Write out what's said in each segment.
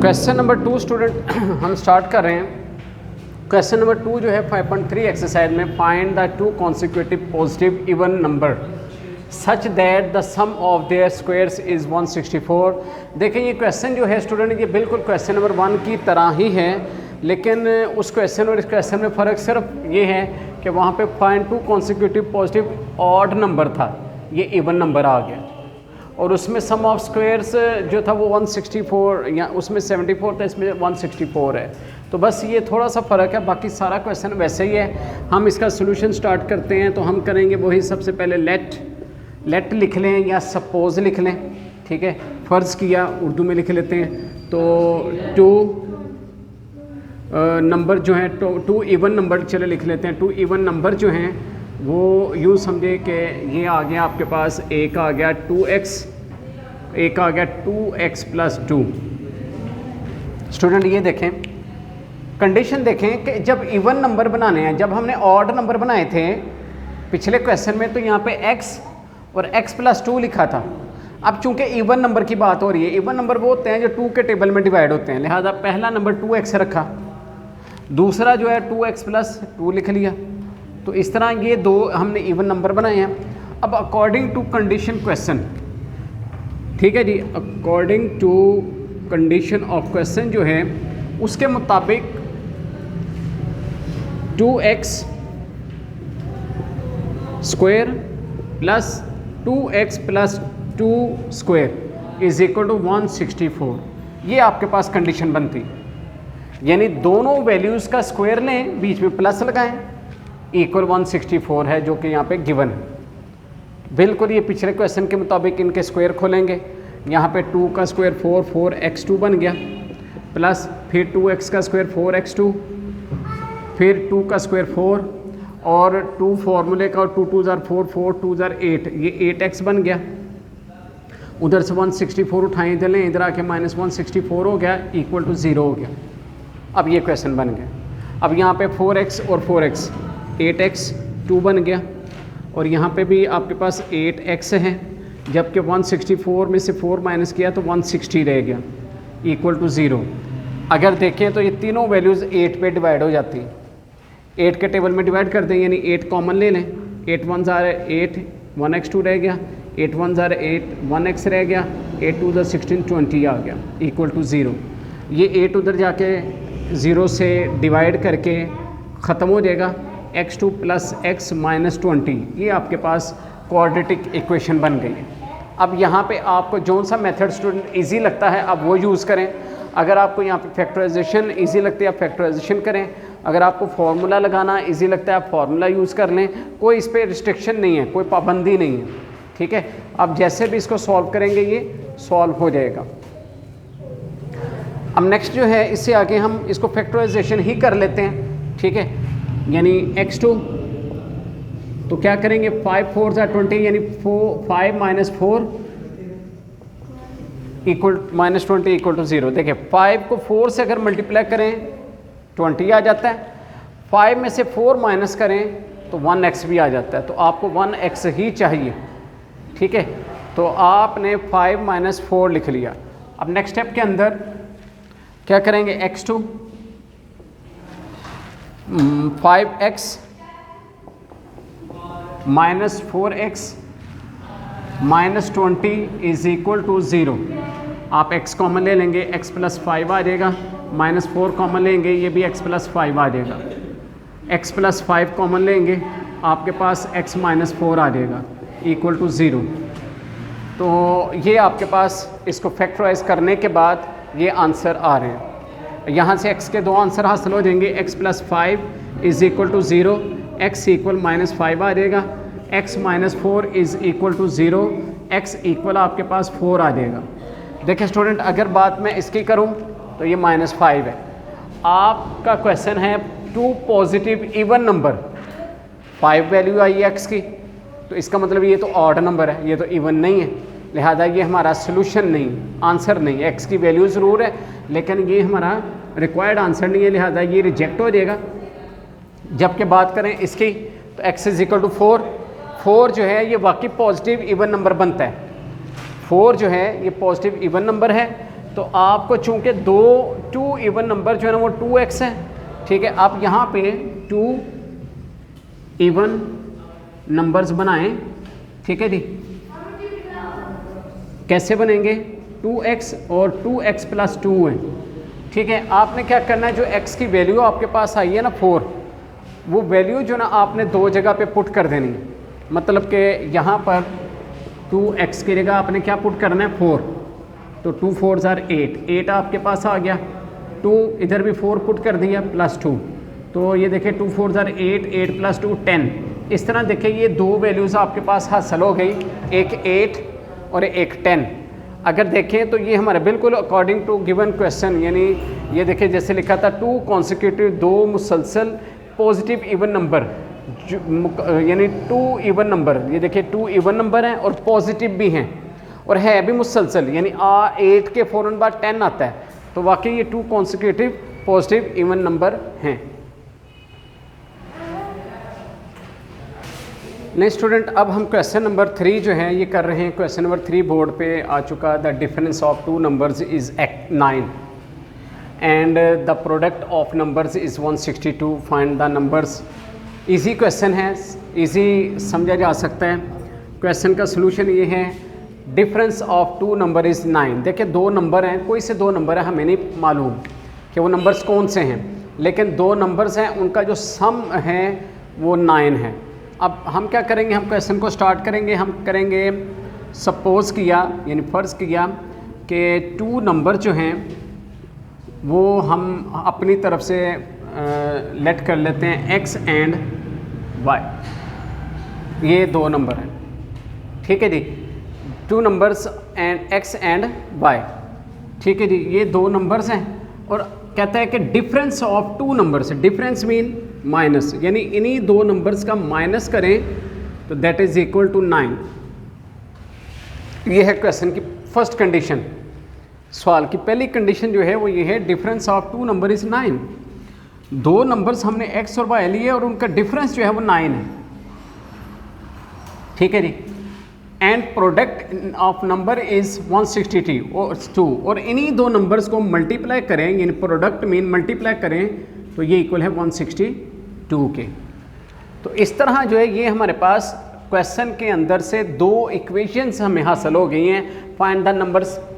Question number 2 student हम start कर रहे हैं। क्वेश्चन नंबर 2 जो है 5.3 एक्सरसाइज में find the two consecutive positive even number such that the sum of their squares is 164। देखिए ये क्वेश्चन जो है स्टूडेंट ये बिल्कुल क्वेश्चन नंबर 1 की तरह ही है, लेकिन उस क्वेश्चन और इस क्वेश्चन में फ़र्क सिर्फ ये है कि वहाँ पे find to consecutive positive odd number था, ये इवन नंबर आ गया, और उसमें सम ऑफ स्क्वायर्स जो था वो 164 या उसमें 74 था, इसमें 164 है। तो बस ये थोड़ा सा फ़र्क है, बाकी सारा क्वेश्चन वैसे ही है। हम इसका सोल्यूशन स्टार्ट करते हैं तो हम करेंगे वही, सबसे पहले लेट लिख लें या सपोज लिख लें, ठीक है, फ़र्ज़ किया उर्दू में लिख लेते हैं। तो टू नंबर जो है टू इवन नंबर चले लिख लेते हैं। टू इवन नंबर जो हैं वो यूँ समझे कि ये आ गया आपके पास, एक आ गया 2x, एक आ गया 2x प्लस 2। स्टूडेंट ये देखें, कंडीशन देखें कि जब इवन नंबर बनाने हैं, जब हमने ऑड नंबर बनाए थे पिछले क्वेश्चन में, तो यहाँ पे x और x प्लस 2 लिखा था। अब चूंकि इवन नंबर की बात हो रही है, इवन नंबर वो होते हैं जो 2 के टेबल में डिवाइड होते हैं, लिहाजा पहला नंबर 2x रखा, दूसरा जो है 2x प्लस 2 लिख लिया। तो इस तरह ये दो हमने इवन नंबर बनाए हैं। अब अकॉर्डिंग टू कंडीशन क्वेश्चन, ठीक है जी, according to condition of question जो है उसके मुताबिक 2x square plus 2x plus 2 square is equal to 164, ये आपके पास कंडीशन बनती। यानी दोनों वैल्यूज़ का स्क्वायर लें, बीच में प्लस लगाएं, इक्वल 164 है जो कि यहाँ पे गिवन है। बिल्कुल ये पिछले क्वेश्चन के मुताबिक इनके स्क्वायर खोलेंगे। यहाँ पे 2 का स्क्वायर 4x2 बन गया, प्लस फिर 2x का स्क्वायर 4x2, फिर 2 का स्क्वायर 4 और 2 फार्मूले का, और 2 2 ज़ार 4, 4 2 ज़ार 8, ये 8x बन गया। उधर से 164 उठाएँ, इधर लें, इधर आके माइनस 164 हो गया, इक्वल टू 0 हो गया। अब ये क्वेश्चन बन गया। अब यहाँ पे 4x और 4x 8x 2 बन गया, और यहाँ पे भी आपके पास 8x है, जबकि 164 में से 4 माइनस किया तो 160 रह गया, इक्वल टू 0। अगर देखें तो ये तीनों वैल्यूज़ 8 पे डिवाइड हो जाती हैं। 8 के टेबल में डिवाइड कर दें, यानी 8 कॉमन ले लें, 8 1 ज़ार 8, 1x2 रह गया, 8 1 ज़ार 8, 1x रह गया, 8 2 ज़ार 16, 20 आ गया, इक्वल टू 0। ये 8 उधर जाके 0 से डिवाइड करके ख़त्म हो जाएगा, x2 प्लस x माइनस 20, ये आपके पास क्वाड्रेटिक इक्वेशन बन गई है। अब यहाँ पे आपको जौन सा मेथड स्टूडेंट इजी लगता है आप वो यूज़ करें। अगर आपको यहाँ पे फैक्टराइजेशन इजी लगती है आप फैक्टराइजेशन करें, अगर आपको फार्मूला लगाना इजी लगता है आप फार्मूला यूज़ कर लें, कोई इस पर रिस्ट्रिक्शन नहीं है, कोई पाबंदी नहीं है, ठीक है। अब जैसे भी इसको सॉल्व करेंगे ये सॉल्व हो जाएगा। अब नेक्स्ट जो है, इससे आगे हम इसको फैक्टराइजेशन ही कर लेते हैं, ठीक है। यानी x2 तो क्या करेंगे, 5 4 ज़ार 20, यानी 5 minus 4 equal minus 20 equal to 0। देखिए 5 को 4 से अगर मल्टीप्लाई करें 20 आ जाता है, 5 में से 4 माइनस करें तो 1x भी आ जाता है, तो आपको 1x ही चाहिए, ठीक है। तो आपने 5 माइनस 4 लिख लिया। अब नेक्स्ट स्टेप के अंदर क्या करेंगे, x2 5x minus 4x minus 20 is equal to 0। आप x कॉमन ले लेंगे, x प्लस 5 आ जाएगा, माइनस 4 कॉमन लेंगे, ये भी x प्लस 5 आ जाएगा, x प्लस 5 कॉमन लेंगे, आपके पास x माइनस 4 आ जाएगा, इक्वल टू 0। तो ये आपके पास इसको फैक्टराइज करने के बाद ये आंसर आ रहे हैं। यहाँ से x के दो आंसर हासिल हो जाएंगे, x plus 5 is equal to 0, x equal minus 5 आ जाएगा, x minus 4 is equal to 0, x equal आपके पास 4 आ जाएगा। देखिए स्टूडेंट, अगर बात मैं इसकी करूँ तो ये माइनस 5 है। आपका क्वेश्चन है two positive even number, 5 value आई है x की, तो इसका मतलब ये तो ऑड नंबर है, ये तो इवन नहीं है, लिहाजा ये हमारा सोल्यूशन नहीं, आंसर नहीं है। x की वैल्यू ज़रूर है लेकिन ये हमारा रिक्वायर्ड आंसर नहीं है, लिहाजा ये रिजेक्ट हो जाएगा। जबकि बात करें इसकी तो x इज़ इक्वल टू 4 जो है ये वाकई पॉजिटिव इवन नंबर बनता है। 4 जो है ये पॉजिटिव इवन नंबर है, तो आपको चूंकि टू इवन नंबर जो है ना वो 2x है, ठीक है। आप यहाँ पे 2 इवन नंबर्स बनाएं, ठीक है जी। कैसे बनेंगे? 2x और 2x प्लस 2 है, ठीक है। आपने क्या करना है, जो x की वैल्यू आपके पास आई है ना 4, वो वैल्यू जो ना आपने दो जगह पे पुट कर देनी है। मतलब कि यहाँ पर 2x की जगह आपने क्या पुट करना है 4, तो 2 4s are 8 आपके पास आ गया। 2 इधर भी 4 पुट कर दिया प्लस 2, तो ये देखिए 2 4s are 8 प्लस 2 10। इस तरह देखिए ये दो वैल्यूज़ आपके पास हासिल हो गई, एक 8 और एक 10। अगर देखें तो ये हमारे बिल्कुल अकॉर्डिंग टू गिवन क्वेश्चन, यानी ये देखिए जैसे लिखा था 2 कॉन्सिक्यूटिव, 2 मुसलसल पॉजिटिव इवन नंबर, यानी 2 इवन नंबर, ये देखिए 2 इवन नंबर हैं और पॉजिटिव भी हैं और है भी मुसलसल, यानी 8 के फ़ौरन बाद 10 आता है, तो वाकई ये 2 कॉन्सिक्यूटिव पॉजिटिव इवन नंबर हैं। नेक्स्ट स्टूडेंट, अब हम क्वेश्चन नंबर 3 जो है ये कर रहे हैं। क्वेश्चन नंबर 3 बोर्ड पे आ चुका। The difference of 2 numbers is 9 and the product of numbers is 162, find the numbers. Easy question है, इजी समझा जा सकता है। क्वेश्चन का सलूशन ये है, डिफरेंस ऑफ 2 नंबर इज़ 9। देखिए दो नंबर हैं, कोई से दो नंबर है, हमें नहीं मालूम कि वो नंबर्स कौन से हैं, लेकिन दो नंबर्स हैं, उनका जो सम है वो 9 है। अब हम क्या करेंगे, हम क्वेश्चन को स्टार्ट करेंगे। हम करेंगे सपोज़ किया, यानी फ़र्ज़ किया कि 2 नंबर जो हैं वो हम अपनी तरफ से लेट कर लेते हैं x एंड y। ये दो नंबर हैं, ठीक है जी। 2 numbers and x and y, ठीक है जी। ये दो नंबर्स हैं और कहता है कि difference of 2 numbers, difference mean minus, यानी इन्हीं दो नंबर्स का माइनस करें तो दैट इज इक्वल टू 9। ये है क्वेश्चन की फर्स्ट कंडीशन। सवाल की पहली कंडीशन जो है वो ये है, डिफरेंस ऑफ 2 नंबर इज 9। दो नंबर्स हमने x और y लिए और उनका डिफरेंस जो है वो 9 है, ठीक है जी। And product of number is 162 और इन्हीं दो नंबर्स को मल्टीप्लाई करें, यानी प्रोडक्ट मीन मल्टीप्लाई करें तो ये इक्वल है 162 के। तो इस तरह जो है ये हमारे पास क्वेश्चन के अंदर से दो इक्वेशंस हमें हासिल हो गई हैं। फाइंड द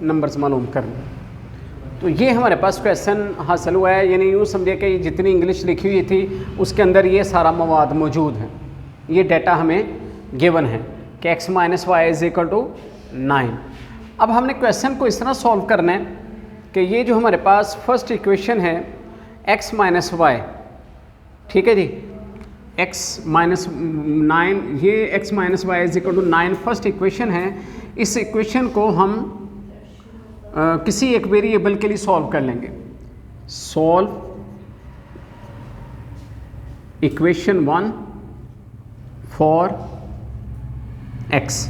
नंबर्स मालूम करना, तो ये हमारे पास क्वेश्चन हासिल हुआ है। यानी यूँ समझिए कि जितनी इंग्लिश लिखी हुई थी उसके अंदर ये सारा मवाद मौजूद है। ये डाटा हमें गिवन है कि x minus y is equal to 9। अब हमने क्वेश्चन को इस तरह सॉल्व करना है कि ये जो हमारे पास फर्स्ट इक्वेशन है x माइनस वाई, ठीक है जी, x माइनस 9, ये x minus y is equal to 9 first equation है। इस इक्वेशन को हम किसी एक वेरिएबल के लिए सॉल्व कर लेंगे। Solve equation 1 for x।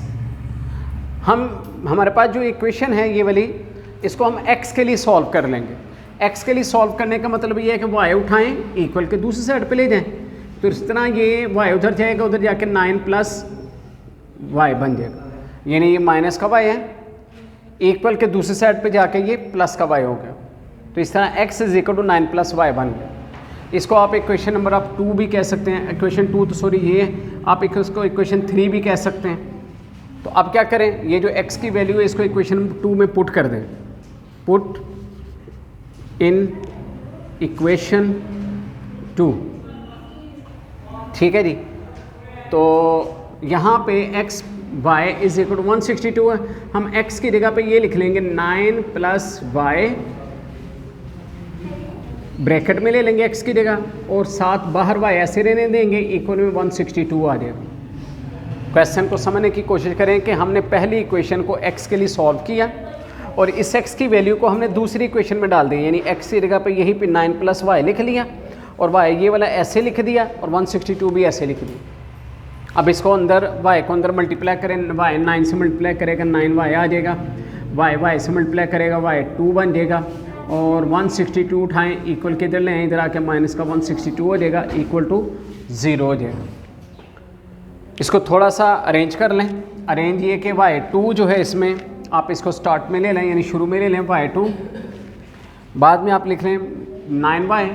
हमारे पास जो इक्वेशन है ये वाली, इसको हम x के लिए सॉल्व कर लेंगे। x के लिए सॉल्व करने का मतलब ये है कि y उठाएं, इक्वल के दूसरी साइड पे ले जाएं, तो इस तरह ये y उधर जाएगा, उधर जाके 9 प्लस y बन जाएगा, यानी ये माइनस का y है, इक्वल के दूसरी साइड पे जाके ये प्लस का y हो गया। तो इस तरह x is equal to 9 plus y बन गया। इसको आप इक्वेशन नंबर आप 2 भी कह सकते हैं, इक्वेशन 2 तो सॉरी ये आप इसको इक्वेशन 3 भी कह सकते हैं। तो अब क्या करें, ये जो x की वैल्यू है इसको इक्वेशन 2 में पुट कर दें। पुट इन इक्वेशन 2, ठीक है जी। तो यहाँ पे x y is equal to 162 है, हम x की जगह पे ये लिख लेंगे 9 प्लस y, ब्रैकेट में ले लेंगे x की जगह और साथ बाहर y ऐसे रहने देंगे, इक्वल में 162 आ जाएगा। क्वेश्चन को समझने की कोशिश करें कि हमने पहली इक्वेशन को x के लिए सॉल्व किया और इस x की वैल्यू को हमने दूसरी इक्वेशन में डाल दी, यानी x की जगह पे यहीं पे 9 प्लस y लिख लिया और y ये वाला ऐसे लिख दिया और 162 भी ऐसे लिख दिया। अब इसको अंदर y को अंदर मल्टीप्लाई करें, y 9 से मल्टीप्लाई करेगा 9y आ जाएगा, y से मल्टीप्लाई करेगा y 2 बन जाएगा और 162 उठाएँ, इक्वल के इधर लें, इधर आके माइनस का 162 हो जाएगा, इक्वल टू 0 हो जाएगा। इसको थोड़ा सा अरेंज कर लें। अरेंज ये कि y2 जो है इसमें आप इसको स्टार्ट में ले लें, यानी शुरू में ले लें y2, बाद में आप लिख लें 9y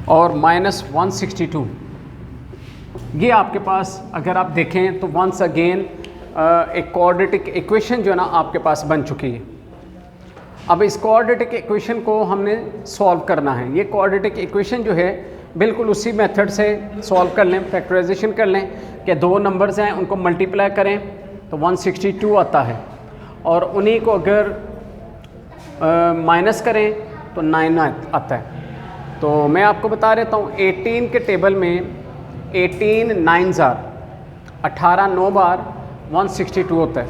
और -162। ये आपके पास अगर आप देखें तो वंस अगेन एक क्वाड्रेटिक इक्वेशन जो है ना आपके पास बन चुकी है। अब इस क्वाड्रेटिक इक्वेशन को हमने सॉल्व करना है। ये क्वाड्रेटिक इक्वेशन जो है बिल्कुल उसी मेथड से सॉल्व कर लें, फैक्टराइजेशन कर लें कि दो नंबर्स हैं उनको मल्टीप्लाई करें तो 162 आता है, और उन्हीं को अगर माइनस करें तो 9 आता है। तो मैं आपको बता देता हूँ 18 के टेबल में 18 9 जार 18 9 बार 162 होता है,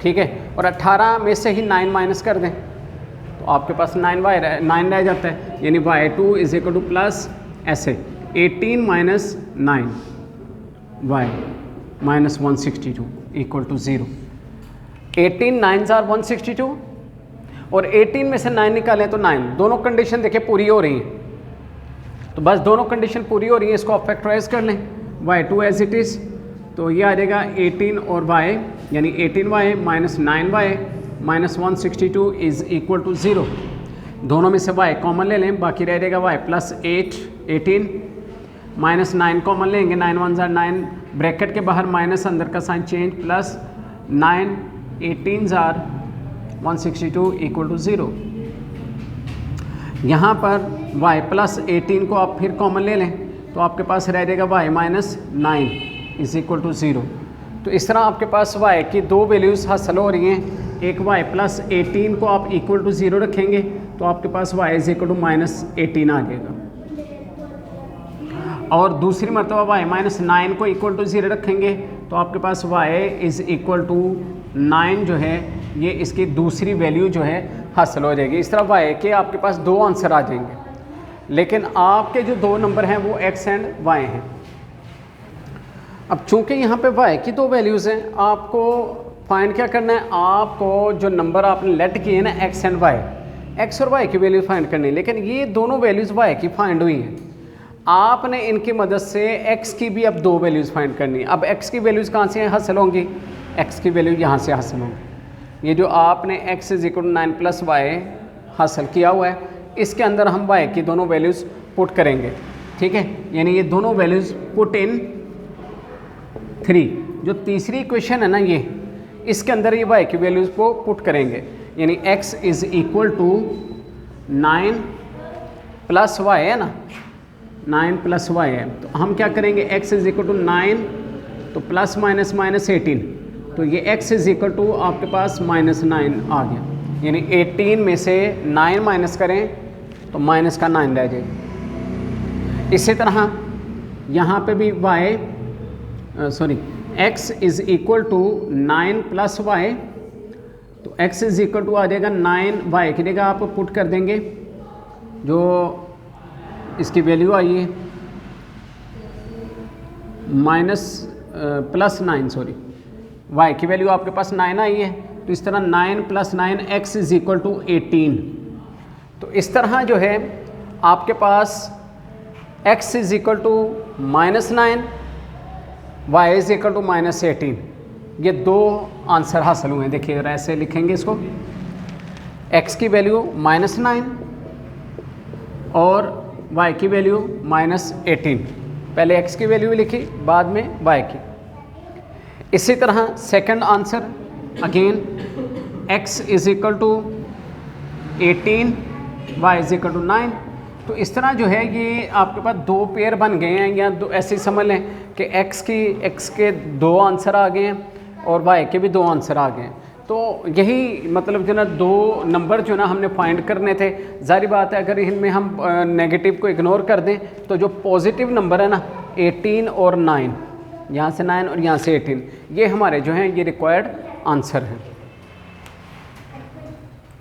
ठीक है, और 18 में से ही 9 माइनस कर दें तो आपके पास 9 रह जाता है, यानी y2 is equal to plus ऐसे 18 minus 9 y minus 162 equal to 0। 18 9 जार 162 और 18 में से 9 निकालें तो 9, दोनों कंडीशन देखिए पूरी हो रही हैं। तो बस दोनों कंडीशन पूरी हो रही है, इसको आप फैक्टराइज कर लें y2 एज इट इज़, तो ये आ जाएगा 18 और y यानी 18y minus 9y minus 162 is equal to 0। दोनों में से y कॉमन ले लें, बाकी रह जाएगा y प्लस 18 माइनस 9 कॉमन लेंगे, 9 1 जार 9, ब्रैकेट के बाहर माइनस, अंदर का साइन चेंज, प्लस 9 18 जार 162 इक्वल टू 0। यहाँ पर y प्लस 18 को आप फिर कॉमन ले लें तो आपके पास रह जाएगा y minus 9 is equal to 0। तो इस तरह आपके पास y की दो वैल्यूज़ हासिल हो रही हैं। एक y प्लस 18 को आप इक्वल टू 0 रखेंगे तो आपके पास y is equal to minus 18 आ जाएगा, और दूसरी मरतबा y माइनस 9 को इक्वल टू 0 रखेंगे तो आपके पास y इज़ इक्वल टू 9 जो है ये इसकी दूसरी वैल्यू जो है हासिल हो जाएगी। इस तरह y के आपके पास दो आंसर आ जाएंगे, लेकिन आपके जो दो नंबर हैं वो x एंड y हैं। अब चूंकि यहाँ पे y की दो वैल्यूज़ हैं, आपको फाइंड क्या करना है, आपको जो नंबर आपने लेट किए हैं ना x एंड y, x और y की वैल्यू फाइंड करनी है, लेकिन ये दोनों वैल्यूज़ y की फाइंड हुई हैं। आपने इनकी मदद से x की भी अब दो वैल्यूज़ फाइंड करनी है। अब x की वैल्यूज़ कहाँ से हासिल होंगी, x की वैल्यू यहाँ से हासिल होंगी। ये जो आपने x is equal to 9 plus y हासिल किया हुआ है, इसके अंदर हम y की दोनों वैल्यूज़ पुट करेंगे, ठीक है, यानी ये दोनों वैल्यूज़ पुट इन 3। जो तीसरी इक्वेशन है ना ये, इसके अंदर ये y की वैल्यूज़ को पुट करेंगे, यानी x is equal to 9 plus y है ना, 9 प्लस y है, तो हम क्या करेंगे, x इज इक्वल टू 9 तो प्लस माइनस माइनस 18, तो ये x इज इक्वल टू आपके पास माइनस 9 आ गया, यानी 18 में से 9 माइनस करें तो माइनस का 9 रह जाएगा। इसी तरह यहाँ पे भी x is equal to 9 plus y, तो x इज़ इक्वल टू आ जाएगा 9y की जगह आप पुट कर देंगे जो इसकी वैल्यू आई है प्लस 9 y की वैल्यू आपके पास 9 आई है, तो इस तरह 9 plus 9 x is equal to 18। तो इस तरह जो है आपके पास x is equal to minus 9, y is equal to minus 18, ये दो आंसर हासिल हुए हैं। देखिए अगर ऐसे लिखेंगे इसको, x की वैल्यू माइनस 9 और y की वैल्यू माइनस 18, पहले x की वैल्यू लिखी बाद में y की। इसी तरह second answer again x is equal to 18, y is equal to 9। तो इस तरह जो है ये आपके पास दो पेयर बन गए हैं, या दो ऐसे समझ लें कि x के दो आंसर आ गए हैं और y के भी दो आंसर आ गए हैं। तो यही मतलब जो ना दो नंबर जो ना हमने फाइंड करने थे। जाहिर बात है अगर इनमें हम नेगेटिव को इग्नोर कर दें तो जो पॉजिटिव नंबर है ना 18 और 9, यहाँ से 9 और यहाँ से 18, ये हमारे जो हैं ये रिक्वायर्ड आंसर हैं।